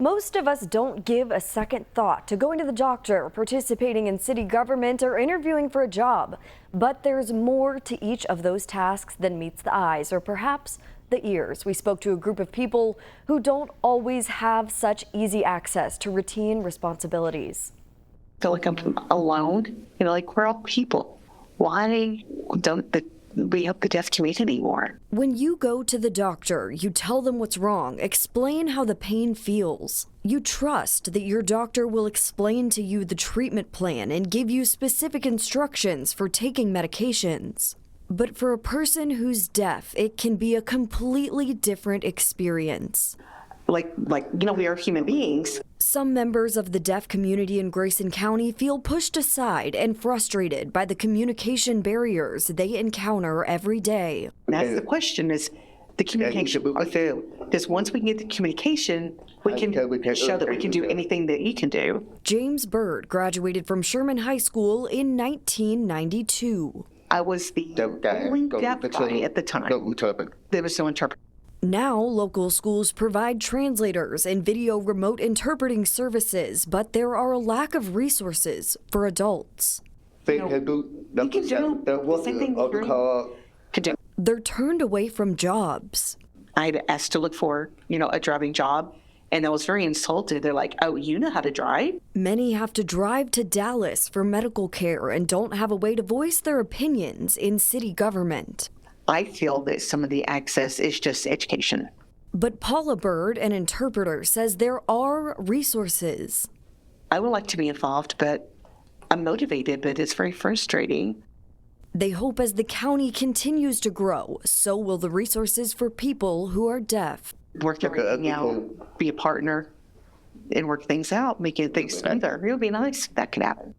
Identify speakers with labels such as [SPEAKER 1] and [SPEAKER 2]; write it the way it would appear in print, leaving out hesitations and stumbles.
[SPEAKER 1] Most of us don't give a second thought to going to the doctor, participating in city government, or interviewing for a job. But there's more to each of those tasks than meets the eyes or perhaps the ears. We spoke to a group of people who don't always have such easy access to routine responsibilities.
[SPEAKER 2] I feel like I'm alone. Like we're all people. Why don't we help the deaf community more?
[SPEAKER 1] When you go to the doctor, you tell them what's wrong, explain how the pain feels. You trust that your doctor will explain to you the treatment plan and give you specific instructions for taking medications. But for a person who's deaf, it can be a completely different experience.
[SPEAKER 2] We are human beings.
[SPEAKER 1] Some members of the deaf community in Grayson County feel pushed aside and frustrated by the communication barriers they encounter every day.
[SPEAKER 2] That's the question, is the communication. Because once we can get the communication, we can show that we can do anything that you can do.
[SPEAKER 1] James Bird graduated from Sherman High School in 1992.
[SPEAKER 2] I was the only deaf guy at the time. There was no interpreter.
[SPEAKER 1] Now, local schools provide translators and video remote interpreting services, but there are a lack of resources for adults.
[SPEAKER 2] We can do the same thing could do.
[SPEAKER 1] They're turned away from jobs.
[SPEAKER 2] I had asked to look for, a driving job, and I was very insulted. They're like, "Oh, you know how to drive?"
[SPEAKER 1] Many have to drive to Dallas for medical care and don't have a way to voice their opinions in city government.
[SPEAKER 2] I feel that some of the access is just education.
[SPEAKER 1] But Paula Bird, an interpreter, says there are resources.
[SPEAKER 2] I would like to be involved, but I'm motivated, but it's very frustrating.
[SPEAKER 1] They hope as the county continues to grow, so will the resources for people who are deaf.
[SPEAKER 2] Work everything out, be a partner, and work things out, making things smoother. It would be nice if that could happen.